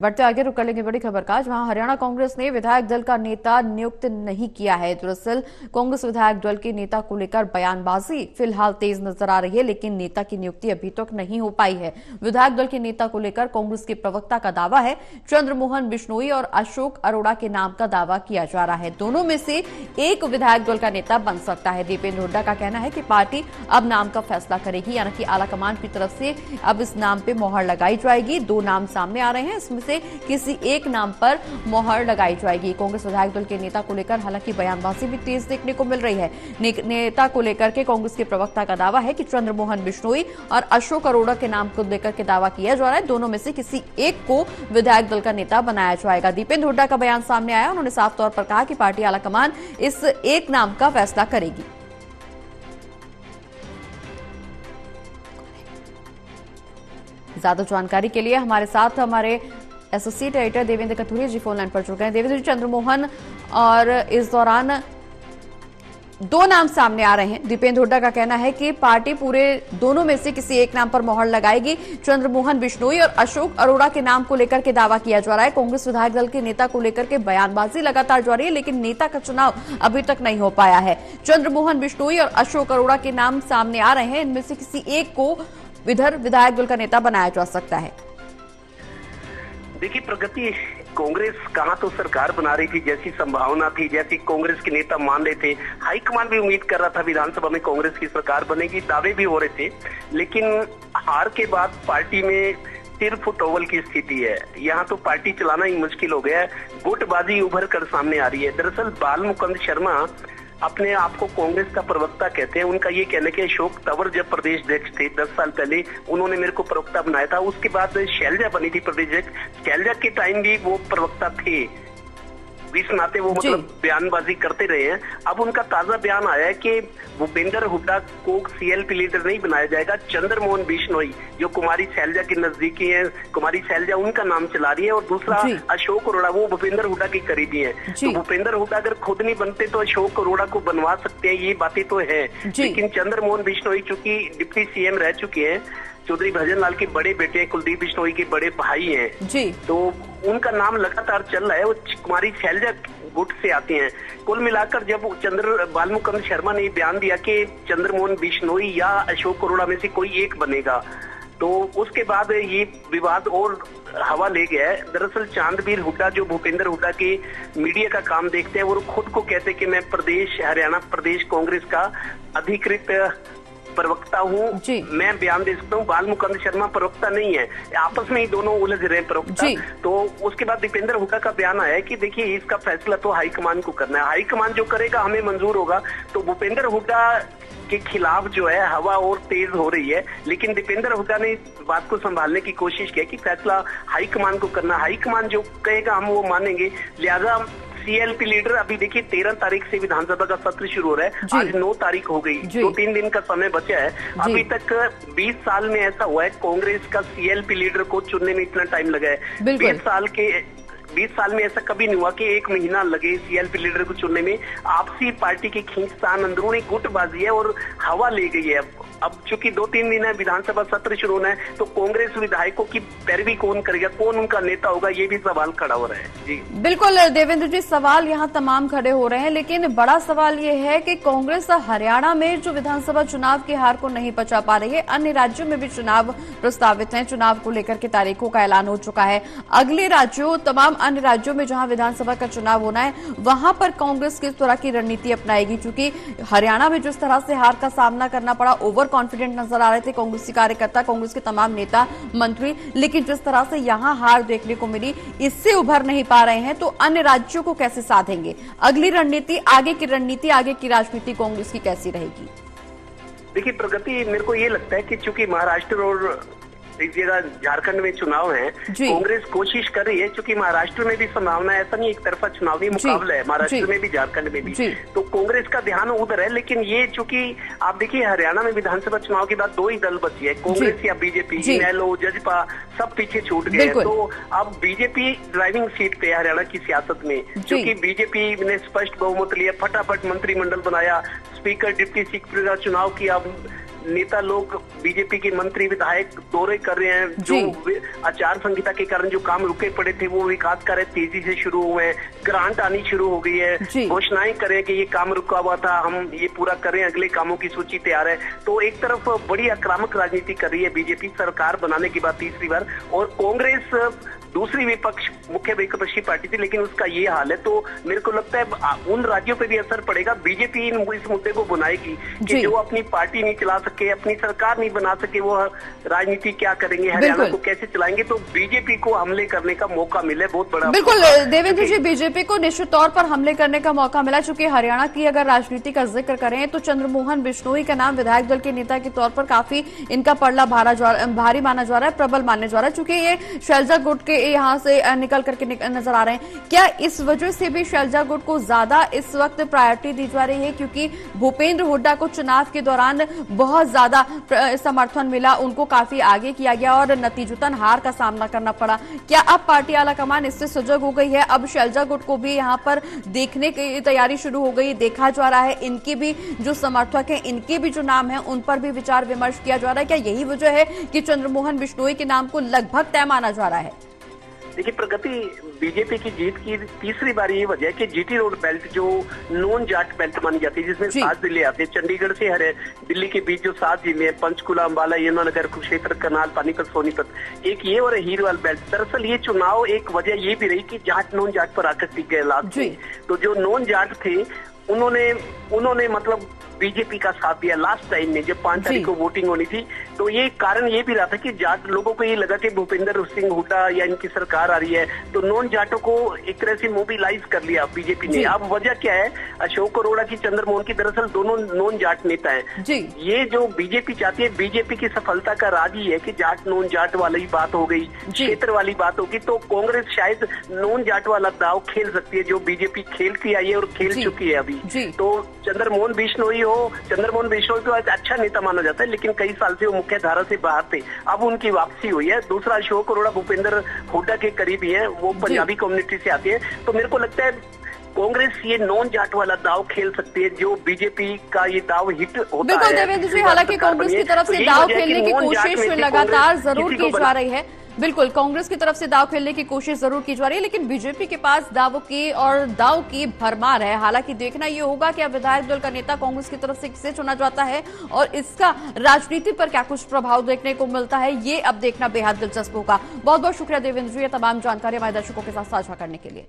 बढ़ते आगे रुक कर लेंगे बड़ी खबर का, जहां हरियाणा कांग्रेस ने विधायक दल का नेता नियुक्त नहीं किया है। दरअसल कांग्रेस विधायक दल के नेता को लेकर बयानबाजी फिलहाल तेज नजर आ रही है, लेकिन नेता की नियुक्ति अभी तक नहीं हो पाई है। विधायक दल के नेता को लेकर कांग्रेस के प्रवक्ता का दावा है, चंद्रमोहन बिश्नोई और अशोक अरोड़ा के नाम का दावा किया जा रहा है। दोनों में से एक विधायक दल का नेता बन सकता है। दीपेंद्र हुड्डा का कहना है कि पार्टी अब नाम का फैसला करेगी, यानी कि आलाकमान की तरफ से अब इस नाम पे मोहर लगाई जाएगी। दो नाम सामने आ रहे हैं, इसमें से किसी एक नाम पर मोहर लगाई जाएगी। कांग्रेस विधायक दल के नेता को लेकर हालांकि बयानबाजी भी तेज देखने को मिल रही है। नेता को लेकर के कांग्रेस के प्रवक्ता का दावा है कि चंद्रमोहन बिश्नोई और अशोक अरोड़ा के नाम को लेकर के दावा किया जा रहा है। दोनों में से किसी एक को विधायक दल का नेता बनाया जाएगा। दीपेंद्र हुड्डा का बयान सामने आया, उन्होंने साफ तौर पर कहा कि पार्टी आलाकमान इस एक नाम का फैसला करेगी। ज्यादा जानकारी के लिए हमारे साथ हमारे एसोसिएट एडिटर देवेंद्र कथुरिया जी फोन लाइन पर जुड़ गए हैं। देवेंद्र जी, चंद्रमोहन और इस दौरान दो नाम सामने आ रहे हैं। दीपेंद्र हुड्डा का कहना है कि पार्टी पूरे दोनों में से किसी एक नाम पर मोहर लगाएगी। चंद्रमोहन बिश्नोई और अशोक अरोड़ा के नाम को लेकर के दावा किया जा रहा है। कांग्रेस विधायक दल के नेता को लेकर के बयानबाजी लगातार जारी है, लेकिन नेता का चुनाव अभी तक नहीं हो पाया है। चंद्रमोहन बिश्नोई और अशोक अरोड़ा के नाम सामने आ रहे हैं, इनमें से किसी एक को इधर विधायक दल का नेता बनाया जा सकता है। देखिए प्रगति, कांग्रेस कहां तो सरकार बना रही थी जैसी संभावना थी, जैसी कांग्रेस के नेता मान रहे थे। हाईकमान भी उम्मीद कर रहा था विधानसभा में कांग्रेस की सरकार बनेगी, दावे भी हो रहे थे। लेकिन हार के बाद पार्टी में सिर्फ टोवल की स्थिति है। यहाँ तो पार्टी चलाना ही मुश्किल हो गया है। गुटबाजी उभर कर सामने आ रही है। दरअसल बालमुकुंद शर्मा अपने आप को कांग्रेस का प्रवक्ता कहते हैं। उनका ये कहना है कि अशोक तंवर जब प्रदेश अध्यक्ष थे 10 साल पहले, उन्होंने मेरे को प्रवक्ता बनाया था। उसके बाद शैलजा बनी थी प्रदेश अध्यक्ष, शैलजा के टाइम भी वो प्रवक्ता थे। इस नाते वो मतलब बयानबाजी करते रहे हैं। अब उनका ताजा बयान आया है कि भूपेंद्र हुड्डा को सीएलपी लीडर नहीं बनाया जाएगा। चंद्रमोहन बिश्नोई जो कुमारी शैलजा के नजदीकी हैं, कुमारी शैलजा उनका नाम चला रही है, और दूसरा अशोक अरोड़ा, वो भूपेंद्र हुड्डा की करीबी है। तो भूपेंद्र हुड्डा अगर खुद नहीं बनते तो अशोक अरोड़ा को बनवा सकते हैं, ये बातें तो है। लेकिन चंद्रमोहन बिश्नोई चूंकि डिप्टी सीएम रह चुके हैं, चौधरी भजनलाल के बड़े बेटे हैं, कुलदीप बिश्नोई के बड़े भाई हैं जी, तो उनका नाम लगातार चल रहा है। वो कुमारी शैलजा गुट से आते हैं। कुल मिलाकर जब बालमुकुंद शर्मा ने बयान दिया कि चंद्रमोहन बिश्नोई या अशोक अरोड़ा में से कोई एक बनेगा, तो उसके बाद ये विवाद और हवा ले गया है। दरअसल चांदवीर हुड्डा जो भूपेंद्र हुड्डा के मीडिया का काम देखते हैं, वो खुद को कहते हैं कि मैं हरियाणा प्रदेश कांग्रेस का अधिकृत प्रवक्ता हूँ, मैं बयान दे सकता हूँ। बालमुकुंद शर्मा प्रवक्ता नहीं है, आपस में ही दोनों उलझ रहे हैं प्रवक्ता। तो उसके बाद दीपेंद्र हुड्डा का बयान आया है कि देखिए इसका फैसला तो हाईकमान को करना है, हाईकमान जो करेगा हमें मंजूर होगा। तो भूपेंद्र हुड्डा के खिलाफ जो है हवा और तेज हो रही है, लेकिन दीपेंद्र हुड्डा ने इस बात को संभालने की कोशिश की कि फैसला हाईकमान को करना, हाईकमान जो कहेगा हम वो मानेंगे। लिहाजा सीएलपी लीडर, अभी देखिए 13 तारीख से विधानसभा का सत्र शुरू हो रहा है, आज 9 तारीख हो गई, 2-3 दिन का समय बचा है। अभी तक 20 साल में ऐसा हुआ है कांग्रेस का सीएलपी लीडर को चुनने में इतना टाइम लगा है। 20 साल में ऐसा कभी नहीं हुआ कि 1 महीना लगे सीएलपी लीडर को चुनने में। आपसी पार्टी की खींचतान, अंदरूनी गुटबाजी है और हवा ले गई है। अब चूंकि 2-3 दिन है, विधानसभा सत्र शुरू होना है, तो कांग्रेस विधायकों की पैरवी कौन करेगा, कौन उनका नेता होगा, ये भी सवाल खड़ा हो रहा है। जी बिल्कुल देवेंद्र जी, सवाल यहाँ तमाम खड़े हो रहे हैं, लेकिन बड़ा सवाल ये है कि कांग्रेस हरियाणा में जो विधानसभा चुनाव की हार को नहीं बचा पा रही है, अन्य राज्यों में भी चुनाव प्रस्तावित है, चुनाव को लेकर के तारीखों का ऐलान हो चुका है। अगले राज्यों, तमाम अन्य राज्यों में जहां विधानसभा का चुनाव होना है, वहां पर कांग्रेस किस तरह की रणनीति अपनाएगी? क्योंकि हरियाणा में जिस तरह से हार का सामना करना पड़ा, ओवर कॉन्फिडेंट नजर आ रहे थे कांग्रेसी कार्यकर्ता, कांग्रेस के तमाम नेता मंत्री, लेकिन जिस तरह से यहां हार देखने को मिली, इससे उभर नहीं पा रहे हैं, तो अन्य राज्यों को कैसे साधेंगे? अगली रणनीति, आगे की रणनीति, आगे की राजनीति कांग्रेस की कैसी रहेगी? देखिए प्रगति, मेरे को ये लगता है कि चूंकि महाराष्ट्र और एक जगह झारखंड में चुनाव है, कांग्रेस कोशिश कर रही है, क्योंकि महाराष्ट्र में भी संभावना, ऐसा नहीं एक तरफा चुनावी मुकाबला है, महाराष्ट्र में भी झारखंड में भी, तो कांग्रेस का ध्यान उधर है। लेकिन ये चूंकि आप देखिए हरियाणा में विधानसभा चुनाव के बाद 2 ही दल बची है, कांग्रेस या बीजेपी, इनेलो, जजपा सब पीछे छूट गए। तो अब बीजेपी ड्राइविंग सीट पे हरियाणा की सियासत में, क्योंकि बीजेपी ने स्पष्ट बहुमत लिया, फटाफट मंत्रिमंडल बनाया, स्पीकर डिप्टी स्पीकर का चुनाव किया, नेता लोग, बीजेपी के मंत्री विधायक दौरे कर रहे हैं, जो आचार संहिता के कारण जो काम रुके पड़े थे वो विकास कार्य तेजी से शुरू हुए हैं, ग्रांट आनी शुरू हो गई है, घोषणाएं करें कि ये काम रुका हुआ था, हम ये पूरा करें, अगले कामों की सूची तैयार है। तो एक तरफ बड़ी आक्रामक राजनीति कर रही है बीजेपी सरकार बनाने के बाद तीसरी बार, और कांग्रेस दूसरी विपक्ष मुख्य विपक्षी पार्टी थी, लेकिन उसका ये हाल है। तो मेरे को लगता है उन राज्यों पे भी असर पड़ेगा। बीजेपी इस मुद्दे को बुनाएगी कि जो अपनी पार्टी नहीं चला सके, अपनी सरकार नहीं बना सके, वो राजनीति क्या करेंगे, हरियाणा को कैसे चलाएंगे। तो बीजेपी को हमले करने का मौका मिले, बहुत बड़ा। बिल्कुल देवेंद्र जी, बीजेपी को निश्चित तौर पर हमले करने का मौका मिला। चूंकि हरियाणा की अगर राजनीति का जिक्र करें तो चंद्रमोहन बिश्नोई का नाम विधायक दल के नेता के तौर पर काफी इनका पड़ला भारी माना जा रहा है, प्रबल माने जा रहा है। चूंकि ये शैलजा गुट के यहाँ से निकल करके नजर आ रहे हैं, क्या इस वजह से भी शैलजा गुट को ज्यादा इस वक्त प्रायोरिटी दी जा रही है? क्योंकि भूपेंद्र हुड्डा को चुनाव के दौरान बहुत ज्यादा समर्थन मिला, उनको काफी आगे किया गया और नतीजतन हार का सामना करना पड़ा। क्या अब पार्टी आलाकमान इससे सजग हो गई है? अब शैलजा गुट को भी यहाँ पर देखने की तैयारी शुरू हो गई, देखा जा रहा है, इनके भी जो समर्थक हैं, इनके भी जो नाम है उन पर भी विचार विमर्श किया जा रहा है। क्या यही वजह है कि चंद्रमोहन बिश्नोई के नाम को लगभग तय माना जा रहा है? देखिए, प्रगति बीजेपी की जीत की तीसरी बार ये वजह है कि जीटी रोड बेल्ट जो नॉन जाट बेल्ट मानी जाती है, जिसमें 7 जिले आते हैं, चंडीगढ़ से दिल्ली के बीच जो 7 जिले हैं, पंचकुला, अंबाला, यमुनानगर, कुरुक्षेत्र, करनाल, पानीपत, सोनीपत, एक ये और हीरवाल बेल्ट। दरअसल ये चुनाव एक वजह ये भी रही कि जाट नॉन जाट पर आकर टिक गए लास्ट में। तो जो नॉन जाट थे उन्होंने मतलब बीजेपी का साथ दिया लास्ट टाइम में, जब 5 तारीख को वोटिंग होनी थी। तो ये कारण ये भी रहा था कि जाट लोगों को ये लगा कि भूपेंद्र सिंह हुड्डा या इनकी सरकार आ रही है, तो नॉन जाटों को एक तरह से मोबिलाइज कर लिया बीजेपी ने। अब वजह क्या है? अशोक अरोड़ा की, चंद्रमोहन की, दरअसल दोनों नॉन जाट नेता हैं। ये जो बीजेपी चाहती है, बीजेपी की सफलता का राज ही है कि जाट नॉन जाट वाली बात हो गई, क्षेत्र वाली बात होगी। तो कांग्रेस शायद नॉन जाट वाला दाव खेल सकती है, जो बीजेपी खेलती आई है और खेल चुकी है अभी। तो चंद्रमोहन बिश्नोई को अच्छा नेता माना जाता है, लेकिन कई साल से वो मुख्य धारा से बाहर थे, अब उनकी वापसी हुई है। दूसरा, अशोक अरोड़ा भूपेंद्र हुड्डा के करीबी है, वो पंजाबी कम्युनिटी से आते हैं। तो मेरे को लगता है कांग्रेस ये नॉन जाट वाला दाव खेल सकती है, जो बीजेपी का ये दाव हिट होता है। बिल्कुल देवेंद्र जी, हालांकि कांग्रेस की तरफ से दाव खेलने की कोशिश लगातार जरूर की जा रही है। बिल्कुल, कांग्रेस की तरफ से दाव खेलने की कोशिश जरूर की जा रही है, लेकिन बीजेपी के पास दावों की भरमार है। हालांकि देखना यह होगा कि अब विधायक दल का नेता कांग्रेस की तरफ से किसे चुना जाता है और इसका राजनीति पर क्या कुछ प्रभाव देखने को मिलता है, ये अब देखना बेहद दिलचस्प होगा। बहुत बहुत शुक्रिया देवेंद्र जी, ये तमाम जानकारी हमारे दर्शकों के साथ साझा करने के लिए।